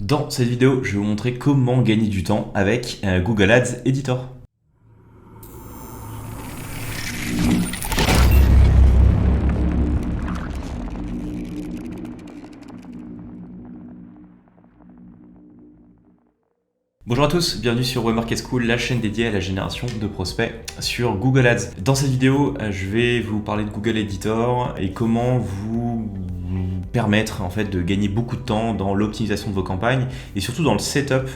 Dans cette vidéo, je vais vous montrer comment gagner du temps avec Google Ads Editor. Bonjour à tous, bienvenue sur Web Market School, la chaîne dédiée à la génération de prospects sur Google Ads. Dans cette vidéo, je vais vous parler de Google Editor et comment vous permettre en fait de gagner beaucoup de temps dans l'optimisation de vos campagnes et surtout dans le setup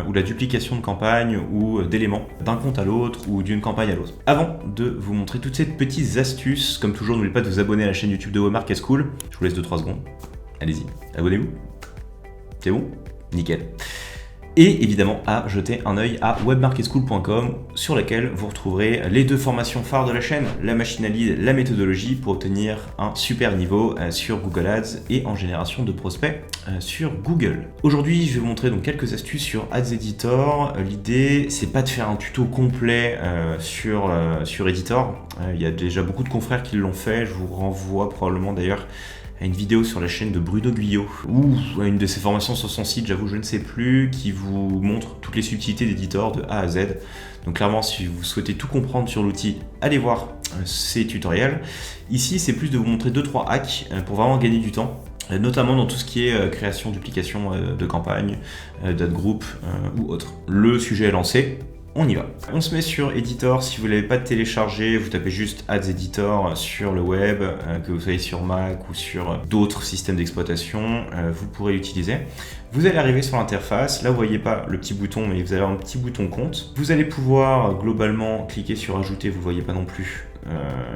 ou la duplication de campagnes ou d'éléments d'un compte à l'autre ou d'une campagne à l'autre. Avant de vous montrer toutes ces petites astuces, comme toujours, n'oubliez pas de vous abonner à la chaîne YouTube de Web Market School. Je vous laisse 2-3 secondes. Allez-y, abonnez-vous. C'est bon ? Nickel. Et évidemment à jeter un œil à webmarketschool.com sur laquelle vous retrouverez les deux formations phares de la chaîne, la machine à lead, la méthodologie pour obtenir un super niveau sur Google Ads et en génération de prospects sur Google. Aujourd'hui, je vais vous montrer donc quelques astuces sur Ads Editor. L'idée, c'est pas de faire un tuto complet sur Editor. Il y a déjà beaucoup de confrères qui l'ont fait. Je vous renvoie probablement d'ailleurs à une vidéo sur la chaîne de Bruno Guyot ou à une de ses formations sur son site, j'avoue je ne sais plus, qui vous montre toutes les subtilités d'Editor de A à Z. Donc clairement, si vous souhaitez tout comprendre sur l'outil, allez voir ces tutoriels. Ici, c'est plus de vous montrer 2-3 hacks pour vraiment gagner du temps, notamment dans tout ce qui est création, duplication de campagne, d'ad group ou autre. Le sujet est lancé. On y va. On se met sur Editor. Si vous ne l'avez pas téléchargé, vous tapez juste Ads Editor sur le web, que vous soyez sur Mac ou sur d'autres systèmes d'exploitation, vous pourrez l'utiliser. Vous allez arriver sur l'interface. Là, vous ne voyez pas le petit bouton, mais vous avez un petit bouton compte. Vous allez pouvoir globalement cliquer sur Ajouter, vous ne voyez pas non plus.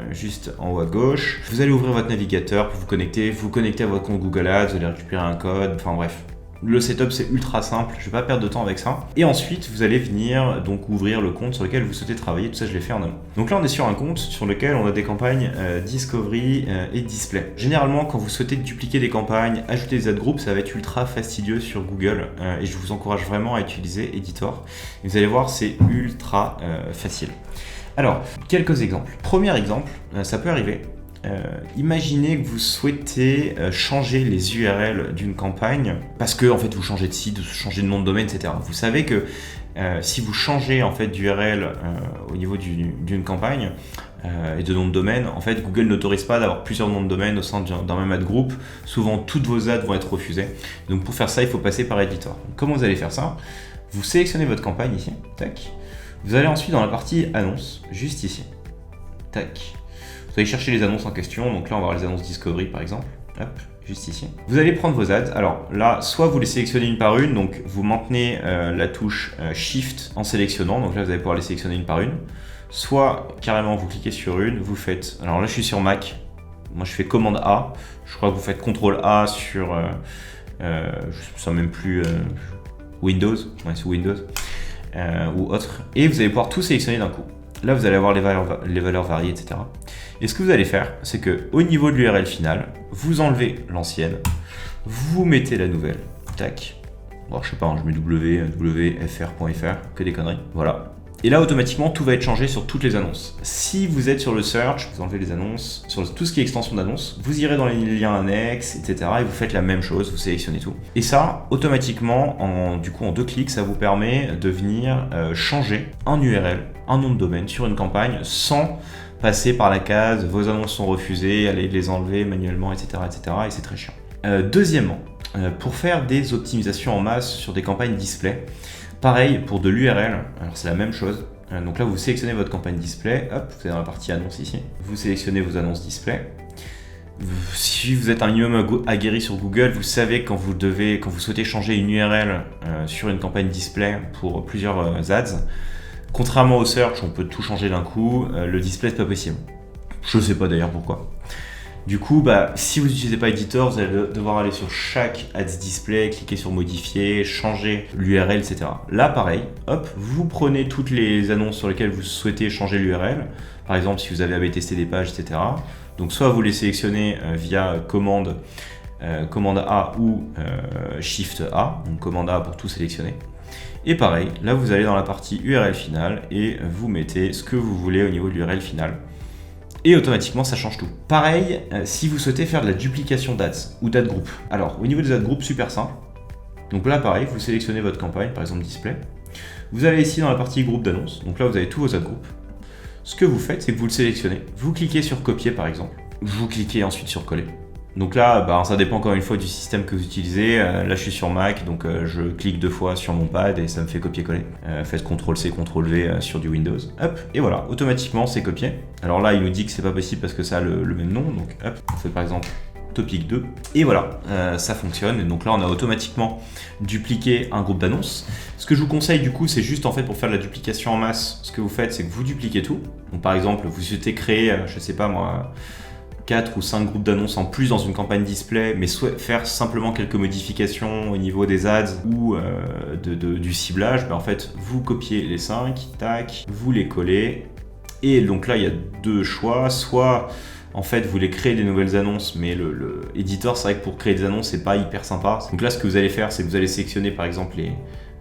Juste en haut à gauche. Vous allez ouvrir votre navigateur pour vous connecter à votre compte Google Ads, vous allez récupérer un code, enfin bref. Le setup c'est ultra simple, je ne vais pas perdre de temps avec ça. Et ensuite vous allez venir donc ouvrir le compte sur lequel vous souhaitez travailler, tout ça je l'ai fait en amont. Donc là on est sur un compte sur lequel on a des campagnes Discovery et Display. Généralement quand vous souhaitez dupliquer des campagnes, ajouter des ad groups, ça va être ultra fastidieux sur Google et je vous encourage vraiment à utiliser Editor. Et vous allez voir c'est ultra facile. Alors quelques exemples. Premier exemple, ça peut arriver. Imaginez que vous souhaitez changer les URL d'une campagne parce que en fait vous changez de site, vous changez de nom de domaine, etc. Vous savez que si vous changez en fait d'URL au niveau d'une campagne et de nom de domaine, en fait Google n'autorise pas d'avoir plusieurs noms de domaine au sein d'un même ad group. Souvent toutes vos ads vont être refusées. Donc pour faire ça, il faut passer par Editor. Donc, comment vous allez faire ça? Vous sélectionnez votre campagne ici, tac. Vous allez ensuite dans la partie annonces, juste ici, tac. Vous allez chercher les annonces en question, donc là on va avoir les annonces Discovery par exemple, hop, juste ici. Vous allez prendre vos ads, alors là soit vous les sélectionnez une par une, donc vous maintenez la touche Shift en sélectionnant, donc là vous allez pouvoir les sélectionner une par une, soit carrément vous cliquez sur une, vous faites, alors là je suis sur Mac, moi je fais commande A, je crois que vous faites CTRL A sur, je ne sais même plus, Windows, ouais c'est Windows, ou autre, et vous allez pouvoir tout sélectionner d'un coup. Là, vous allez avoir les valeurs variées, etc. Et ce que vous allez faire, c'est qu'au niveau de l'URL finale, vous enlevez l'ancienne, vous mettez la nouvelle, tac. Bon, je sais pas, hein, je mets www.fr.fr, que des conneries, voilà. Et là, automatiquement, tout va être changé sur toutes les annonces. Si vous êtes sur le search, vous enlevez les annonces, sur tout ce qui est extension d'annonces, vous irez dans les liens annexes, etc. et vous faites la même chose, vous sélectionnez tout. Et ça, automatiquement, en 2 clics, ça vous permet de venir changer un URL, un nom de domaine sur une campagne sans passer par la case « vos annonces sont refusées, allez les enlever manuellement, etc. etc. et c'est très chiant. Deuxièmement, pour faire des optimisations en masse sur des campagnes display, pareil pour de l'URL, alors c'est la même chose. Donc là, vous sélectionnez votre campagne display, hop, vous êtes dans la partie annonces ici. Vous sélectionnez vos annonces display. Si vous êtes un minimum aguerri sur Google, vous savez quand vous souhaitez changer une URL sur une campagne display pour plusieurs ads, contrairement au search, on peut tout changer d'un coup, le display c'est pas possible. Je sais pas d'ailleurs pourquoi. Du coup, si vous n'utilisez pas Editor, vous allez devoir aller sur chaque Ads Display, cliquer sur modifier, changer l'URL, etc. Là, pareil, hop, vous prenez toutes les annonces sur lesquelles vous souhaitez changer l'URL. Par exemple, si vous avez AB testé des pages, etc. Donc, soit vous les sélectionnez via commande A ou Shift A, donc commande A pour tout sélectionner. Et pareil, là, vous allez dans la partie URL finale et vous mettez ce que vous voulez au niveau de l'URL finale. Et automatiquement ça change tout. Pareil, si vous souhaitez faire de la duplication d'ads ou d'ad group. Alors au niveau des ad group, super simple. Donc là pareil, vous sélectionnez votre campagne, par exemple display. Vous allez ici dans la partie groupe d'annonces, donc là vous avez tous vos ad groupes. Ce que vous faites, c'est que vous le sélectionnez. Vous cliquez sur copier par exemple. Vous cliquez ensuite sur coller. Donc là, ça dépend encore une fois du système que vous utilisez. Là, je suis sur Mac, donc je clique 2 fois sur mon pad et ça me fait copier-coller. Faites CTRL-C, CTRL-V sur du Windows. Hop, et voilà, automatiquement, c'est copié. Alors là, il nous dit que c'est pas possible parce que ça a le même nom. Donc hop, on fait par exemple Topic 2. Et voilà, ça fonctionne. Et donc là, on a automatiquement dupliqué un groupe d'annonces. Ce que je vous conseille du coup, c'est juste en fait pour faire de la duplication en masse, ce que vous faites, c'est que vous dupliquez tout. Donc par exemple, vous souhaitez créer, je sais pas moi, 4 ou 5 groupes d'annonces en plus dans une campagne display, mais faire simplement quelques modifications au niveau des ads ou du ciblage, en fait, vous copiez les 5, tac, vous les collez. Et donc là, il y a 2 choix. Soit, en fait, vous voulez créer des nouvelles annonces, mais le éditeur, c'est vrai que pour créer des annonces, c'est pas hyper sympa. Donc là, ce que vous allez faire, c'est que vous allez sélectionner, par exemple,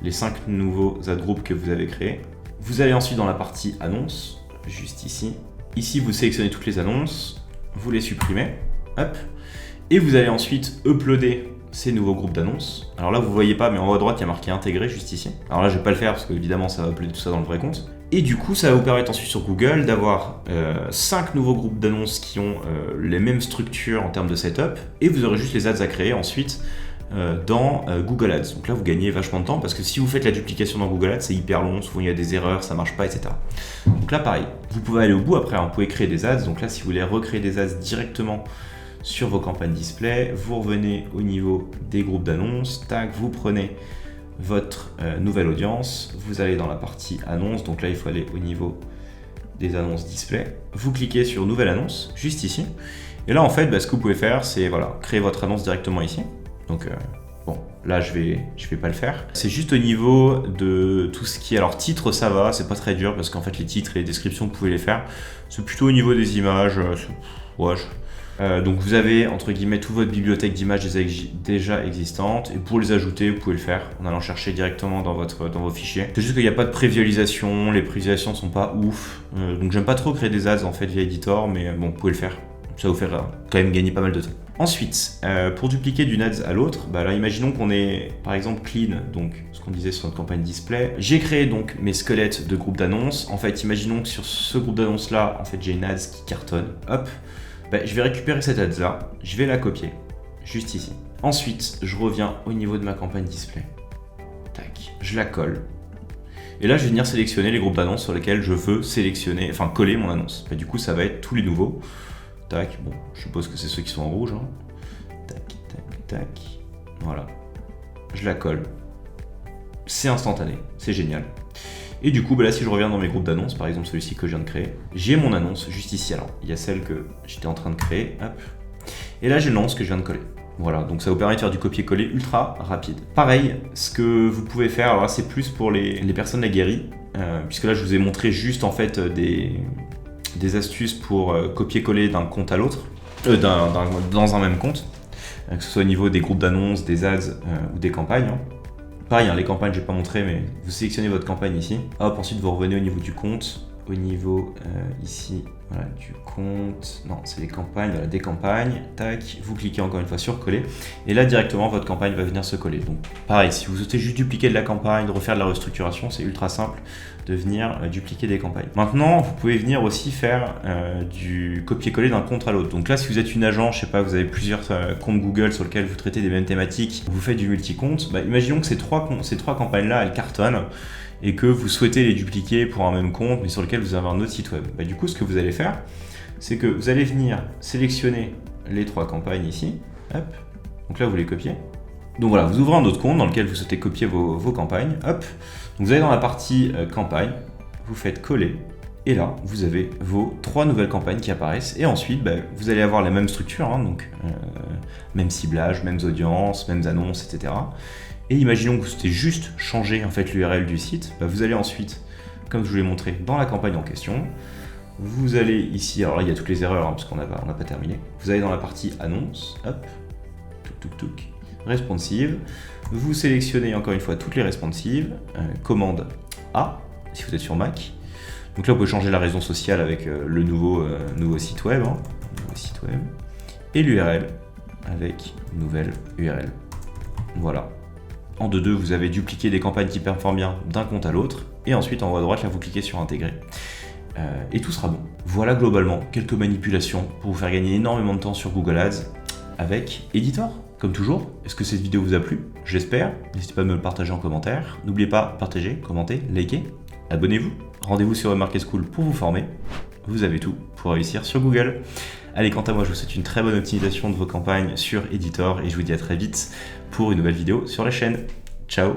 les 5 nouveaux ad groupes que vous avez créés. Vous allez ensuite dans la partie annonces, juste ici. Ici, vous sélectionnez toutes les annonces. Vous les supprimez, hop, et vous allez ensuite uploader ces nouveaux groupes d'annonces. Alors là, vous voyez pas, mais en haut à droite, il y a marqué intégrer juste ici. Alors là, je vais pas le faire parce que évidemment, ça va uploader tout ça dans le vrai compte. Et du coup, ça va vous permettre ensuite sur Google d'avoir 5 nouveaux groupes d'annonces qui ont les mêmes structures en termes de setup, et vous aurez juste les ads à créer ensuite dans Google Ads. Donc là, vous gagnez vachement de temps parce que si vous faites la duplication dans Google Ads, c'est hyper long, souvent il y a des erreurs, ça marche pas, etc. Donc là, pareil, vous pouvez aller au bout après, vous pouvez créer des ads. Donc là, si vous voulez recréer des ads directement sur vos campagnes display, vous revenez au niveau des groupes d'annonces, tac, vous prenez votre nouvelle audience, vous allez dans la partie annonce, donc là, il faut aller au niveau des annonces display, vous cliquez sur nouvelle annonce, juste ici, et là, en fait, ce que vous pouvez faire, c'est créer votre annonce directement ici. Donc bon, là je vais pas le faire. C'est juste au niveau de tout ce qui est, alors titre, ça va, c'est pas très dur parce qu'en fait les titres et les descriptions vous pouvez les faire. C'est plutôt au niveau des images, donc vous avez entre guillemets toute votre bibliothèque d'images déjà existantes, et pour les ajouter vous pouvez le faire en allant chercher directement dans vos fichiers. C'est juste qu'il n'y a pas de prévisualisation, les prévisualisations sont pas ouf, donc j'aime pas trop créer des ads en fait via Editor, mais bon, vous pouvez le faire. Ça vous fait quand même gagner pas mal de temps. Ensuite, pour dupliquer d'une ads à l'autre, là imaginons qu'on est par exemple clean, donc ce qu'on disait sur notre campagne display. J'ai créé donc mes squelettes de groupe d'annonces. En fait, imaginons que sur ce groupe d'annonces là, en fait j'ai une ads qui cartonne. Hop, je vais récupérer cette ads là, je vais la copier, juste ici. Ensuite, je reviens au niveau de ma campagne display. Tac, je la colle. Et là, je vais venir sélectionner les groupes d'annonces sur lesquels je veux coller mon annonce. Du coup, ça va être tous les nouveaux. Tac, bon, je suppose que c'est ceux qui sont en rouge. Tac, tac, tac. Voilà. Je la colle. C'est instantané, c'est génial. Et du coup, là, si je reviens dans mes groupes d'annonces, par exemple celui-ci que je viens de créer, j'ai mon annonce juste ici. Alors, il y a celle que j'étais en train de créer, hop. Et là, j'ai l'annonce que je viens de coller. Voilà, donc ça vous permet de faire du copier-coller ultra rapide. Pareil, ce que vous pouvez faire, alors là, c'est plus pour les personnes aguerries, puisque là, je vous ai montré juste en fait des astuces pour copier-coller d'un compte à l'autre, dans un même compte, que ce soit au niveau des groupes d'annonces, des ads ou des campagnes. Pareil, les campagnes, je ne vais pas montrer, mais vous sélectionnez votre campagne ici. Hop, ensuite vous revenez au niveau du compte, au niveau ici, voilà, du compte, non, c'est les campagnes, voilà, des campagnes, tac, vous cliquez encore une fois sur coller, et là directement votre campagne va venir se coller. Donc pareil, si vous souhaitez juste dupliquer de la campagne, de refaire de la restructuration, c'est ultra simple de venir dupliquer des campagnes. Maintenant, vous pouvez venir aussi faire du copier-coller d'un compte à l'autre. Donc là, si vous êtes une agence, je sais pas, vous avez plusieurs comptes Google sur lesquels vous traitez des mêmes thématiques, vous faites du multi-compte, imaginons que ces trois campagnes-là, elles cartonnent, et que vous souhaitez les dupliquer pour un même compte, mais sur lequel vous avez un autre site web. Du coup, ce que vous allez faire, c'est que vous allez venir sélectionner les 3 campagnes ici, hop, donc là vous les copiez. Donc voilà, vous ouvrez un autre compte dans lequel vous souhaitez copier vos campagnes, hop, donc vous allez dans la partie campagne, vous faites coller, et là vous avez vos 3 nouvelles campagnes qui apparaissent, et ensuite vous allez avoir la même structure, donc même ciblage, mêmes audiences, mêmes annonces, etc. Et imaginons que vous souhaitez juste changer en fait l'URL du site, vous allez ensuite, comme je vous l'ai montré, dans la campagne en question, vous allez ici, alors là il y a toutes les erreurs parce qu'on n'a pas terminé, vous allez dans la partie annonce, hop, touc, responsive, vous sélectionnez encore une fois toutes les responsives, commande A, si vous êtes sur Mac, donc là vous pouvez changer la raison sociale avec le nouveau site web, et l'URL avec nouvelle URL, voilà. En 2.2, vous avez dupliqué des campagnes qui performent bien d'un compte à l'autre. Et ensuite, en haut à droite, là, vous cliquez sur intégrer. Et tout sera bon. Voilà globalement quelques manipulations pour vous faire gagner énormément de temps sur Google Ads avec Editor. Comme toujours, est-ce que cette vidéo vous a plu? J'espère. N'hésitez pas à me le partager en commentaire. N'oubliez pas, partagez, commentez, likez, abonnez-vous. Rendez-vous sur Remarket School pour vous former. Vous avez tout pour réussir sur Google. Allez, quant à moi, je vous souhaite une très bonne optimisation de vos campagnes sur Editor et je vous dis à très vite pour une nouvelle vidéo sur la chaîne. Ciao!